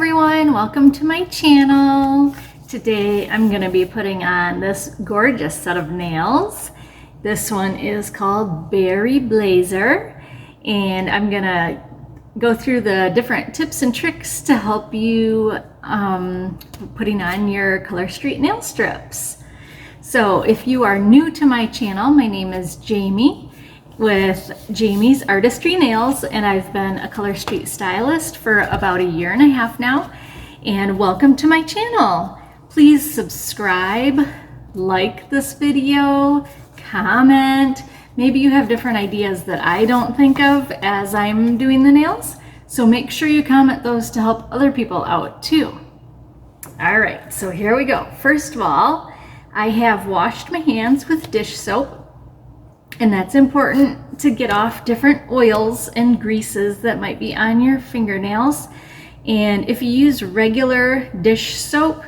everyone, welcome to my channel. Today I'm going to be putting on this gorgeous set of nails. This one is called Berry Blazer, and I'm going to go through the different tips and tricks to help you putting on your Color Street nail strips. So if you are new to my channel, my name is Jamie with Jamie's Artistry Nails, and I've been a Color Street stylist for about 1.5 years now. And welcome to my channel. Please subscribe, like this video, comment. Maybe you have different ideas that I don't think of as I'm doing the nails, so make sure you comment those to help other people out too. All right, so here we go. First of all, I have washed my hands with dish soap. And that's important to get off different oils and greases that might be on your fingernails. And if you use regular dish soap,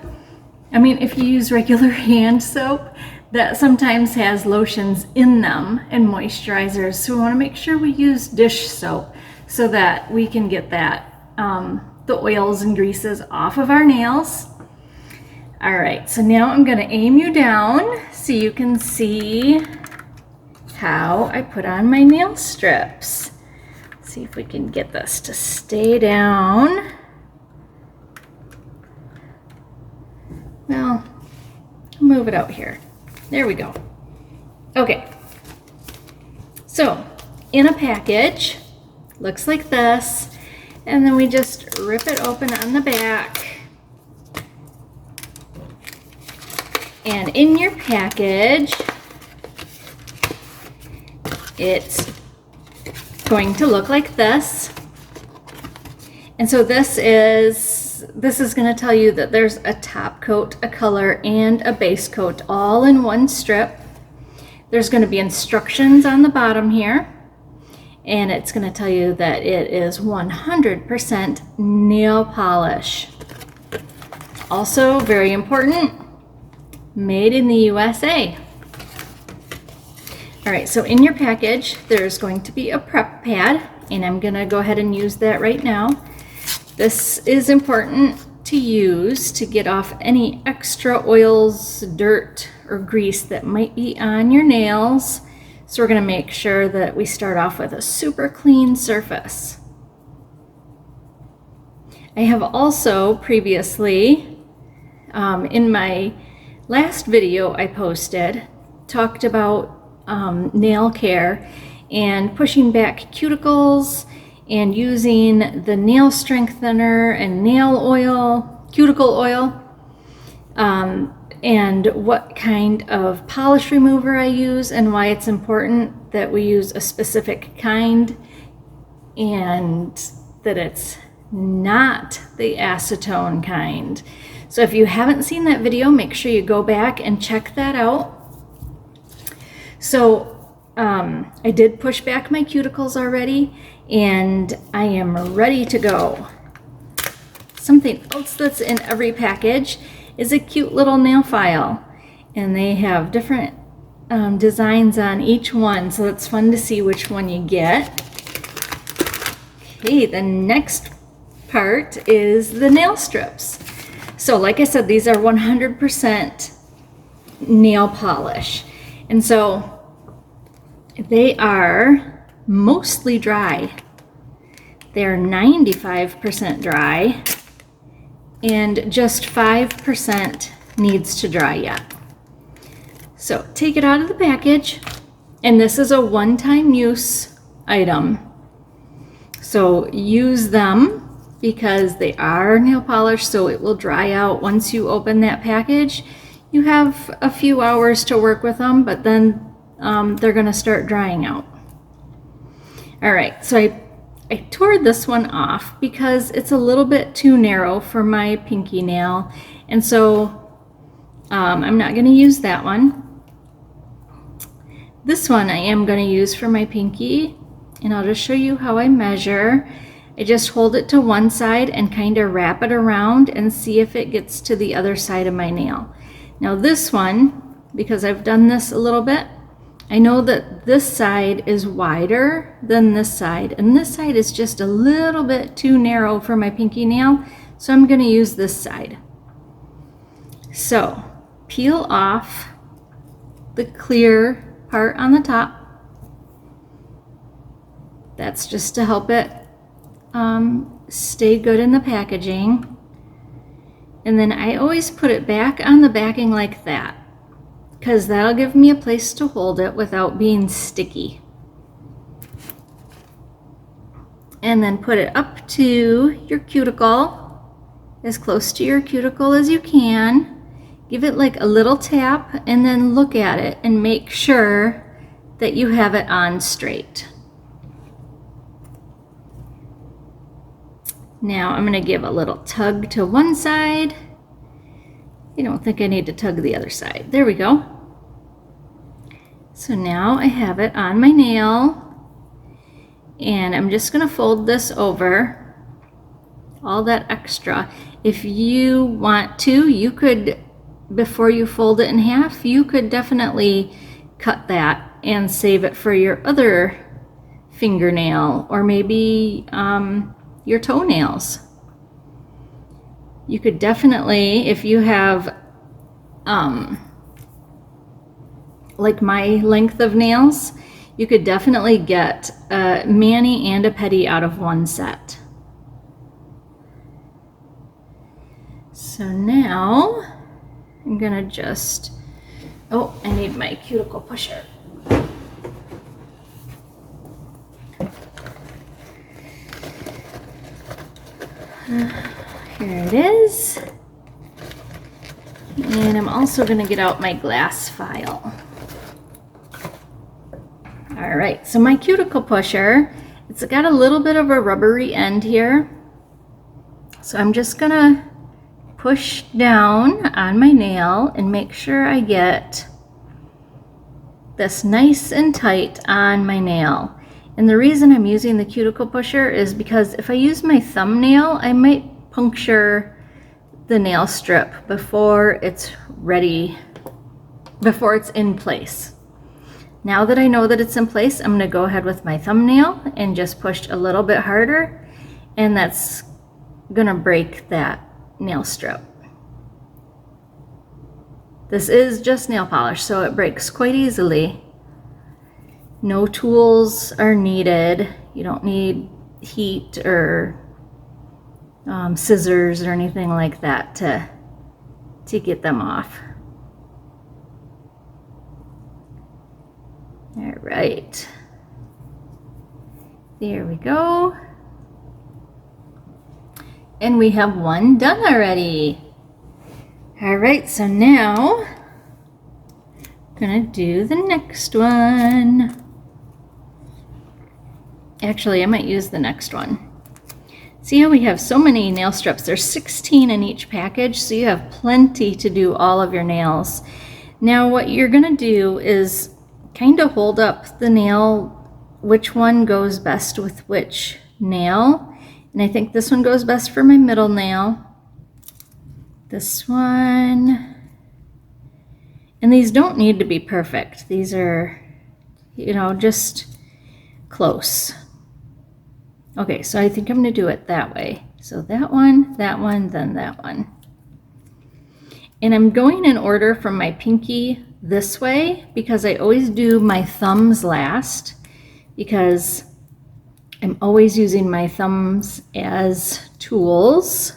if you use regular hand soap, that sometimes has lotions in them and moisturizers. So we want to make sure we use dish soap so that we can get that, the oils and greases off of our nails. All right, so now I'm going to aim you down so you can see how I put on my nail strips. Let's see if we can get this to stay down. Well, I'll move it out here. There we go. Okay, so in a package, looks like this, and then we just rip it open on the back. And in your package, it's going to look like this. And so this is going to tell you that there's a top coat, a color, and a base coat all in one strip. There's going to be instructions on the bottom here, and it's going to tell you that it is 100% nail polish. Also, very important, made in the USA. All right, so in your package, there's going to be a prep pad, and I'm gonna go ahead and use that right now. This is important to use to get off any extra oils, dirt, or grease that might be on your nails. So we're gonna make sure that we start off with a super clean surface. I have also previously, in my last video I posted, talked about nail care and pushing back cuticles and using the nail strengthener and nail oil, cuticle oil, and what kind of polish remover I use and why it's important that we use a specific kind and that it's not the acetone kind. So if you haven't seen that video, make sure you go back and check that out. So I did push back my cuticles already, and I am ready to go. Something else that's in every package is a cute little nail file, and they have different designs on each one, so it's fun to see which one you get. Okay, the next part is the nail strips. So like I said, these are 100% nail polish, and so they are mostly dry. They're 95% dry, and just 5% needs to dry yet. So take it out of the package, and this is a one-time use item. So use them because they are nail polish, so it will dry out once you open that package. You have a few hours to work with them, but then they're going to start drying out. All right, so I tore this one off because it's a little bit too narrow for my pinky nail, and so I'm not going to use that one. This one I am going to use for my pinky, and I'll just show you how I measure. I just hold it to one side and kind of wrap it around and see if it gets to the other side of my nail. Now this one, because I've done this a little bit, I know that this side is wider than this side, and this side is just a little bit too narrow for my pinky nail, So I'm going to use this side. So peel off the clear part on the top. That's just to help it stay good in the packaging. And then I always put it back on the backing like that, because that'll give me a place to hold it without being sticky. And then put it up to your cuticle, as close to your cuticle as you can. Give it like a little tap and then look at it and make sure that you have it on straight. Now I'm going to give a little tug to one side. I don't think I need to tug the other side. There we go. So now I have it on my nail, and I'm just going to fold this over, all that extra. If you want to, you could, before you fold it in half, you could definitely cut that and save it for your other fingernail, or maybe your toenails. You could definitely, if you have like my length of nails, you could definitely get a mani and a pedi out of one set. So now I'm gonna just, oh, I need my cuticle pusher. Here it is. And I'm also going to get out my glass file. All right, so my cuticle pusher, it's got a little bit of a rubbery end here. So I'm just going to push down on my nail and make sure I get this nice and tight on my nail. And the reason I'm using the cuticle pusher is because if I use my thumbnail, I might puncture the nail strip before it's ready, before it's in place. Now that I know that it's in place, I'm going to go ahead with my thumbnail and just push a little bit harder, and that's going to break that nail strip. This is just nail polish, so it breaks quite easily. No tools are needed. You don't need heat or scissors or anything like that to get them off. All right, there we go. And we have one done already. All right, so now I'm gonna do the next one. Actually, I might use the next one. See how we have so many nail strips? There's 16 in each package, so you have plenty to do all of your nails. Now what you're gonna do is kind of hold up the nail, which one goes best with which nail. And I think this one goes best for my middle nail. This one. And these don't need to be perfect. These are, you know, just close. Okay, so I think I'm going to do it that way. So that one, then that one. And I'm going in order from my pinky this way because I always do my thumbs last, because I'm always using my thumbs as tools.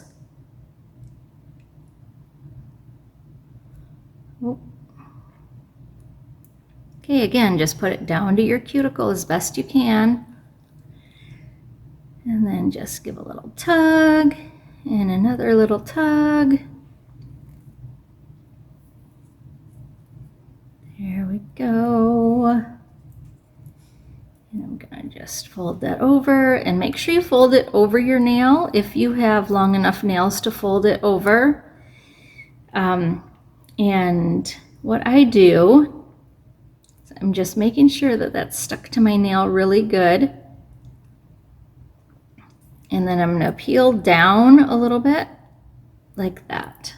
Okay, again, just put it down to your cuticle as best you can. And then just give a little tug and another little tug. There we go. And I'm gonna just fold that over, and make sure you fold it over your nail if you have long enough nails to fold it over. And what I do is I'm just making sure that that's stuck to my nail really good. And then I'm going to peel down a little bit like that,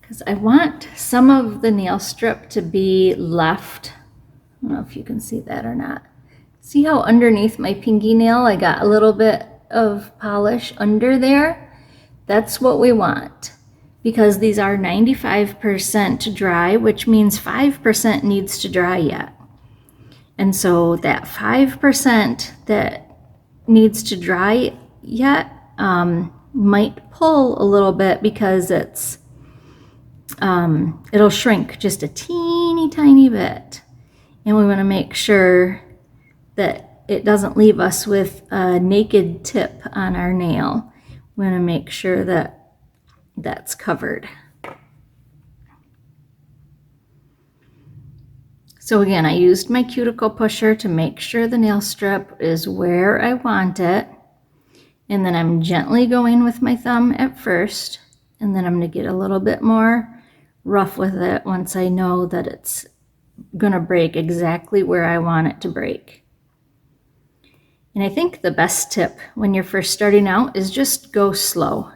because I want some of the nail strip to be left. I don't know if you can see that or not. See how underneath my pinky nail I got a little bit of polish under there. That's what we want, because these are 95% dry, which means 5% needs to dry yet. And so that 5% that needs to dry yet might pull a little bit because it'll shrink just a teeny tiny bit. And we want to make sure that it doesn't leave us with a naked tip on our nail. We want to make sure that that's covered. So again, I used my cuticle pusher to make sure the nail strip is where I want it. And then I'm gently going with my thumb at first, and then I'm going to get a little bit more rough with it once I know that it's going to break exactly where I want it to break. And I think the best tip when you're first starting out is just go slow.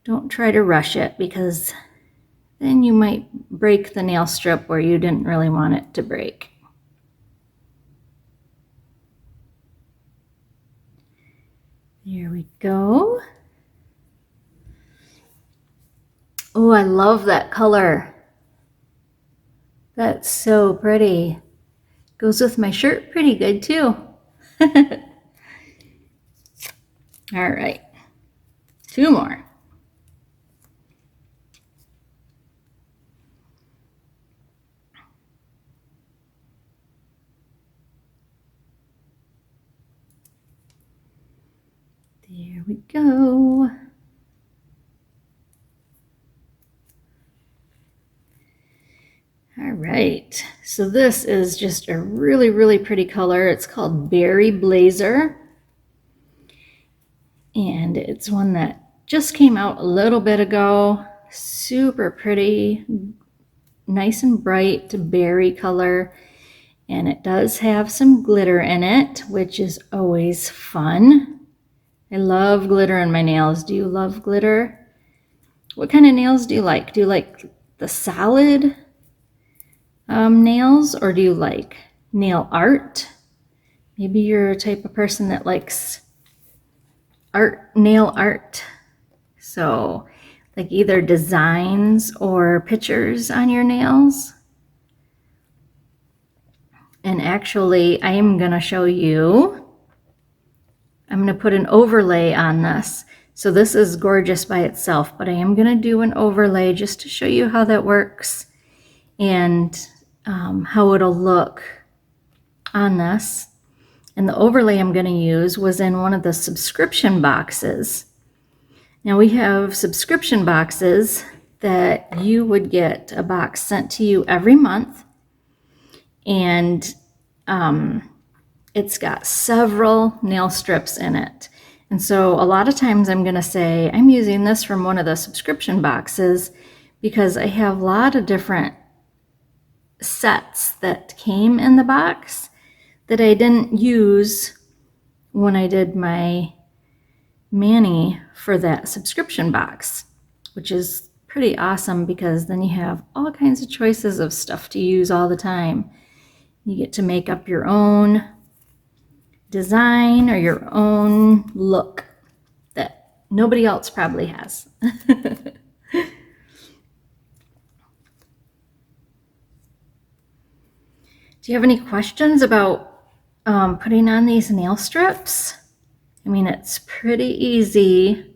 Don't try to rush it, because then you might break the nail strip where you didn't really want it to break. There we go. Oh, I love that color. That's so pretty. Goes with my shirt pretty good too. All right, 2 more. There we go. All right, so this is just a really, really pretty color. It's called Berry Blazer. And it's one that just came out a little bit ago. Super pretty, nice and bright berry color. And it does have some glitter in it, which is always fun. I love glitter in my nails. Do you love glitter? What kind of nails do you like? Do you like the solid nails, or do you like nail art? Maybe you're a type of person that likes nail art. So like either designs or pictures on your nails. And actually, I am going to show you. I'm going to put an overlay on this. So this is gorgeous by itself, but I am going to do an overlay just to show you how that works and how it'll look on this. And the overlay I'm going to use was in one of the subscription boxes. Now we have subscription boxes that you would get a box sent to you every month. And it's got several nail strips in it. And so a lot of times I'm going to say, I'm using this from one of the subscription boxes because I have a lot of different sets that came in the box that I didn't use when I did my mani for that subscription box, which is pretty awesome because then you have all kinds of choices of stuff to use all the time. You get to make up your own design or your own look that nobody else probably has. Do you have any questions about putting on these nail strips? I mean, it's pretty easy.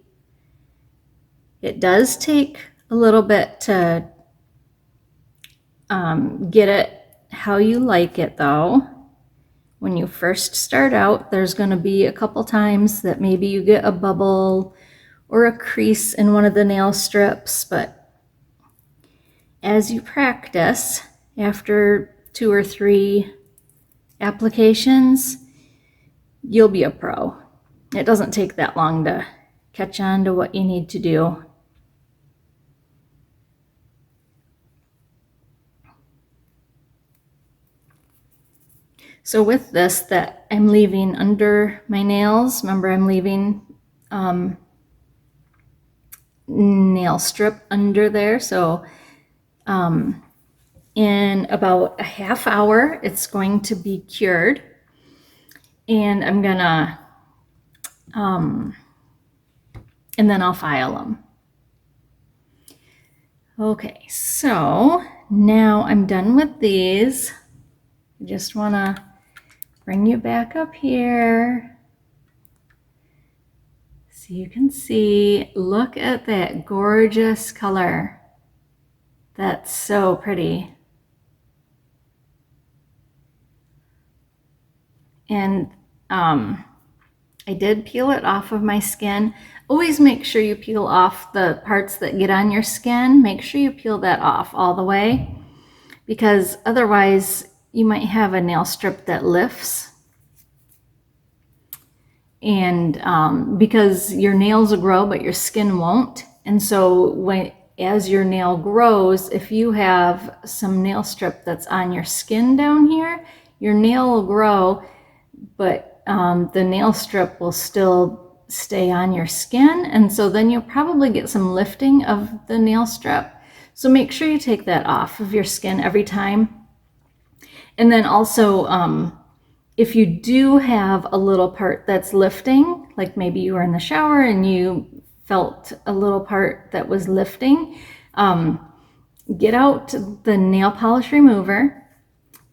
It does take a little bit to get it how you like it though. When you first start out, there's going to be a couple times that maybe you get a bubble or a crease in one of the nail strips, but as you practice, after 2 or 3 applications, you'll be a pro. It doesn't take that long to catch on to what you need to do. So with this that I'm leaving under my nails, remember I'm leaving nail strip under there. So in about a half hour, it's going to be cured. and I'm gonna, and then I'll file them. Okay, so now I'm done with these. I just wanna bring you back up here so you can see, look at that gorgeous color. That's so pretty. And I did peel it off of my skin. Always make sure you peel off the parts that get on your skin. Make sure you peel that off all the way, because otherwise you might have a nail strip that lifts. And because your nails will grow, but your skin won't. And so as your nail grows, if you have some nail strip that's on your skin down here, your nail will grow, but the nail strip will still stay on your skin. And so then you'll probably get some lifting of the nail strip. So make sure you take that off of your skin every time. And then also, if you do have a little part that's lifting, like maybe you were in the shower and you felt a little part that was lifting, get out the nail polish remover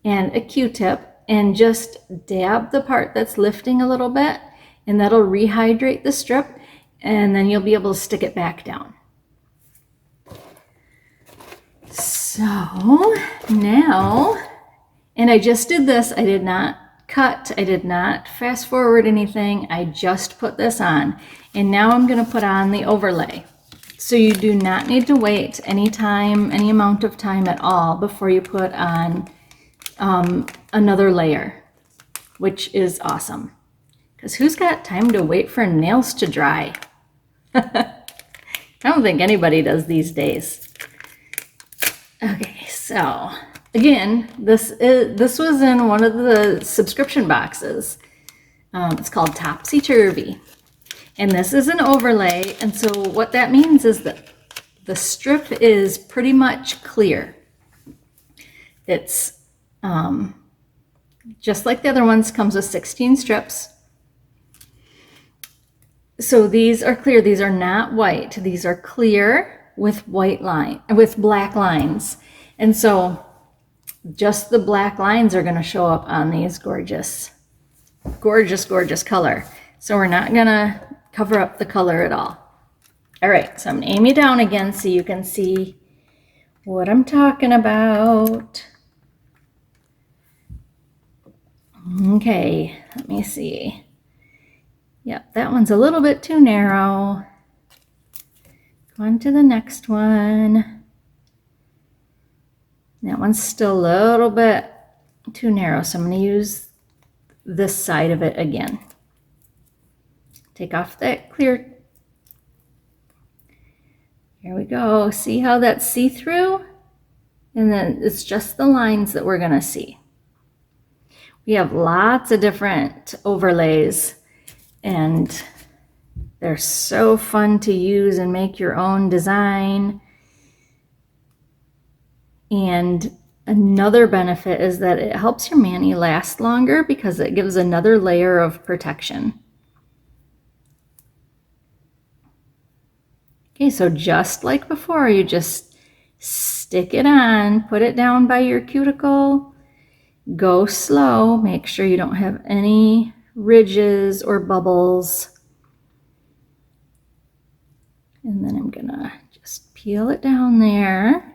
and a Q-tip and just dab the part that's lifting a little bit, and that'll rehydrate the strip, and then you'll be able to stick it back down. So now, and I just did this, I did not cut, I did not fast forward anything, I just put this on. And now I'm going to put on the overlay. So you do not need to wait any time, any amount of time at all before you put on another layer, which is awesome. Because who's got time to wait for nails to dry? I don't think anybody does these days. Okay, so again, this was in one of the subscription boxes. It's called Topsy Turvy. And this is an overlay. And so what that means is that the strip is pretty much clear. It's just like the other ones, comes with 16 strips. So these are clear. These are not white. These are clear with black lines. And so just the black lines are going to show up on these gorgeous, gorgeous, gorgeous color. So we're not going to cover up the color at all. All right, so I'm going to aim you down again so you can see what I'm talking about. Okay, let me see. Yep, that one's a little bit too narrow. Go on to the next one. That one's still a little bit too narrow, so I'm going to use this side of it again. Take off that clear. Here we go. See how that's see-through? And then it's just the lines that we're going to see. We have lots of different overlays, and they're so fun to use and make your own design. And another benefit is that it helps your mani last longer because it gives another layer of protection. Okay, so just like before, you just stick it on, put it down by your cuticle, go slow, make sure you don't have any ridges or bubbles. And then I'm gonna just peel it down there.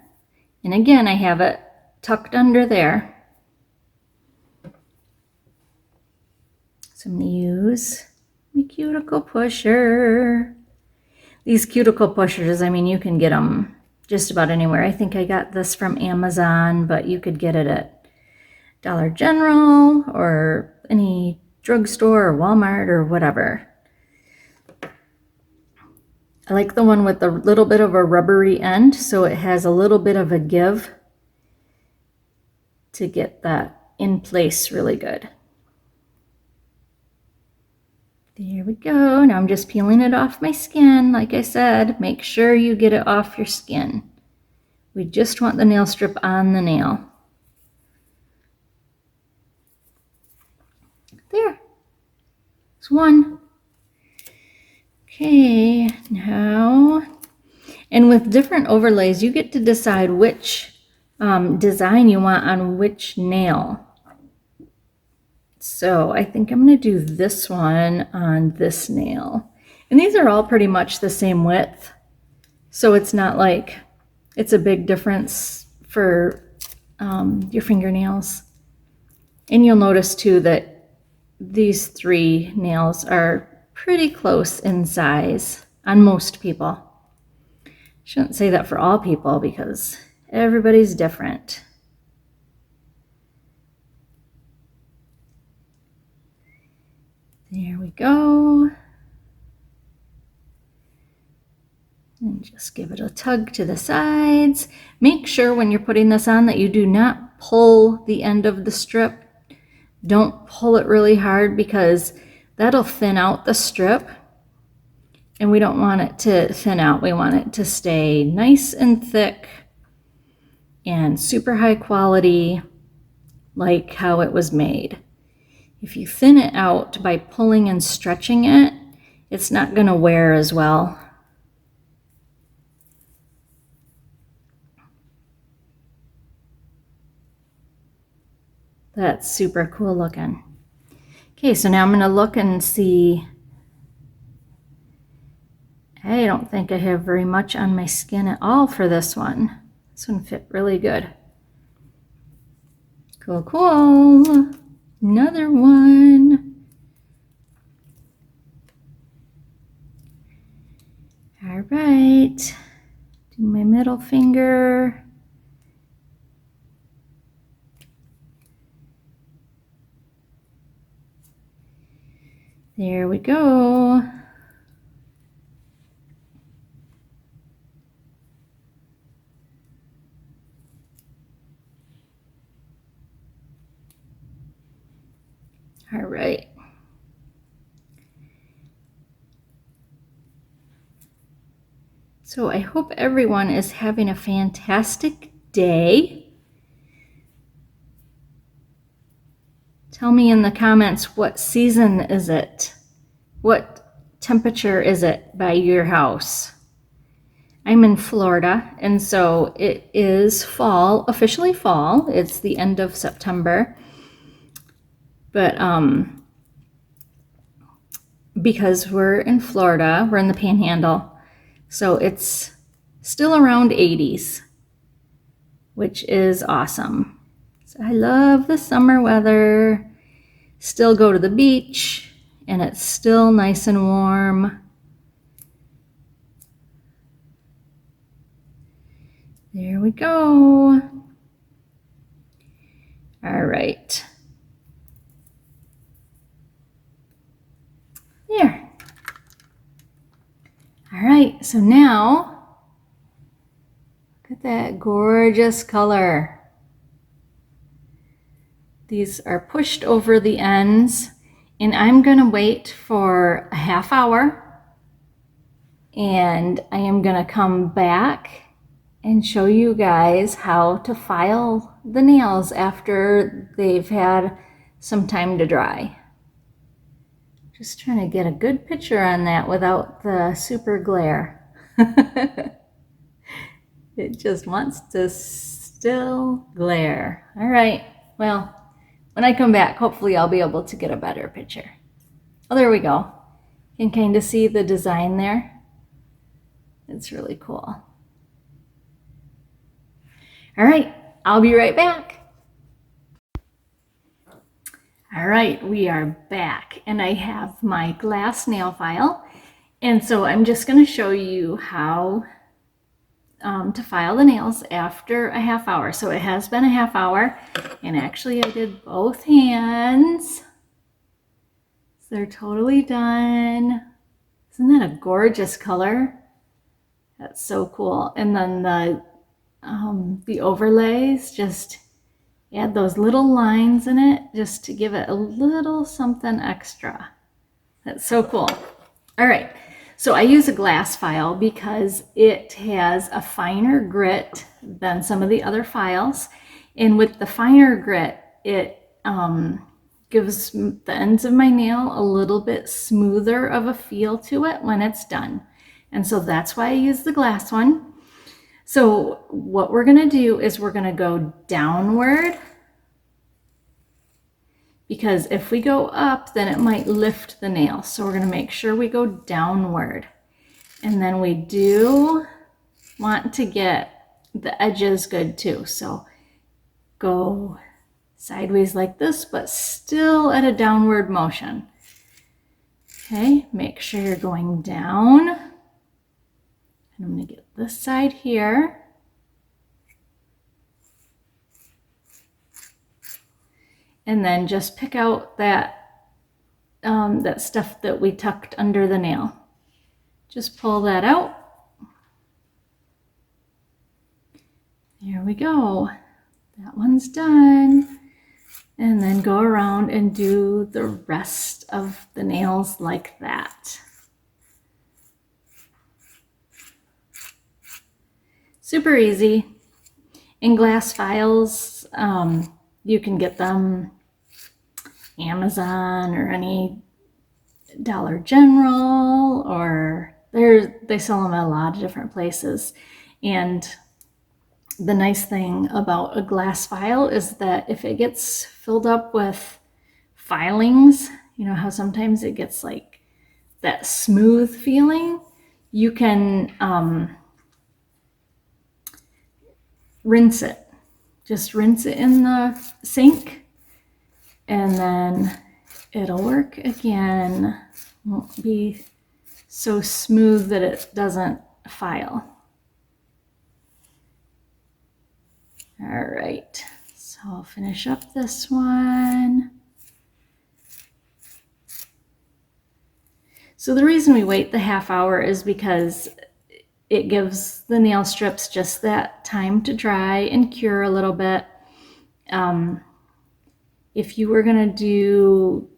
And again, I have it tucked under there. So I'm gonna use my cuticle pusher. These cuticle pushers, I mean, you can get them just about anywhere. I think I got this from Amazon, but you could get it at Dollar General or any drugstore or Walmart or whatever. I like the one with a little bit of a rubbery end, so it has a little bit of a give to get that in place really good. There we go. Now I'm just peeling it off my skin. Like I said, make sure you get it off your skin. We just want the nail strip on the nail. There. one. Okay, now, and with different overlays, you get to decide which design you want on which nail. So I think I'm going to do this one on this nail. And these are all pretty much the same width. So it's not like it's a big difference for your fingernails. And you'll notice too that these three nails are pretty close in size on most people. Shouldn't say that for all people because everybody's different. There we go. And just give it a tug to the sides. Make sure when you're putting this on that you do not pull the end of the strip. Don't pull it really hard because that'll thin out the strip. And we don't want it to thin out. We want it to stay nice and thick and super high quality, like how it was made. If you thin it out by pulling and stretching it, it's not going to wear as well. That's super cool looking. Okay, so now I'm going to look and see. I don't think I have very much on my skin at all for this one. This one fit really good. Cool, cool. Another one. All right. Do my middle finger. There we go. All right. So I hope everyone is having a fantastic day. Tell me in the comments, what season is it? What temperature is it by your house? I'm in Florida, and so it is fall, officially fall. It's the end of September. But because we're in Florida, we're in the Panhandle, so it's still around 80s, which is awesome. So I love the summer weather. Still go to the beach, and it's still nice and warm. There we go. All right. There. All right, so now, look at that gorgeous color. These are pushed over the ends, and I'm gonna wait for a half hour, and I am gonna come back and show you guys how to file the nails after they've had some time to dry. Just trying to get a good picture on that without the super glare. It just wants to still glare. All right, well, when I come back, hopefully I'll be able to get a better picture. Oh, there we go. You can kind of see the design there. It's really cool. All right, I'll be right back. All right, we are back, and I have my glass nail file. And so I'm just going to show you how to file the nails after a half hour. So it has been a half hour, and actually I did both hands. So they're totally done. Isn't that a gorgeous color? That's so cool. And then the overlays, just add those little lines in it just to give it a little something extra. That's so cool. All right, so I use a glass file because it has a finer grit than some of the other files. And with the finer grit, it gives the ends of my nail a little bit smoother of a feel to it when it's done. And so that's why I use the glass one. So what we're going to do is we're going to go downward, because if we go up, then it might lift the nail. So we're going to make sure we go downward. And then we do want to get the edges good too. So go sideways like this, but still at a downward motion. Okay, make sure you're going down. And I'm going to get this side here. And then just pick out that that stuff that we tucked under the nail. Just pull that out. There we go. That one's done. And then go around and do the rest of the nails like that. Super easy. In glass files, you can get them Amazon or any Dollar General, or they sell them at a lot of different places. And the nice thing about a glass file is that if it gets filled up with filings, you know how sometimes it gets like that smooth feeling, you can rinse it. Just rinse it in the sink, and then it'll work again. Won't be so smooth that it doesn't file. All right, so I'll finish up this one. So the reason we wait the half hour is because it gives the nail strips just that time to dry and cure a little bit. If you were gonna do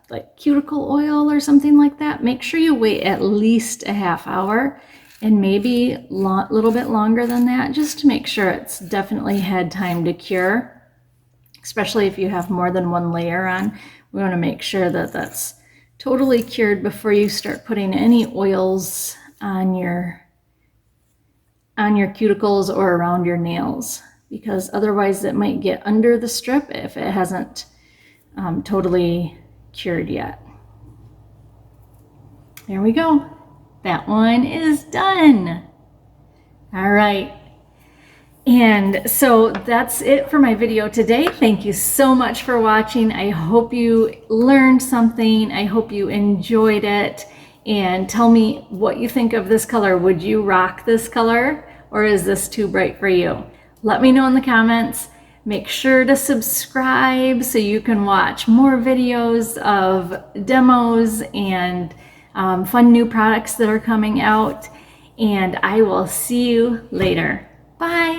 like cuticle oil or something like that, make sure you wait at least a half hour, and maybe a little bit longer than that, just to make sure it's definitely had time to cure. Especially if you have more than one layer on, we wanna make sure that that's totally cured before you start putting any oils on your cuticles or around your nails, because otherwise it might get under the strip if it hasn't totally cured yet. There we go. That one is done. All right. And so that's it for my video today. Thank you so much for watching. I hope you learned something. I hope you enjoyed it. And tell me what you think of this color. Would you rock this color, or is this too bright for you? Let me know in the comments. Make sure to subscribe so you can watch more videos of demos and fun new products that are coming out. And I will see you later. Bye.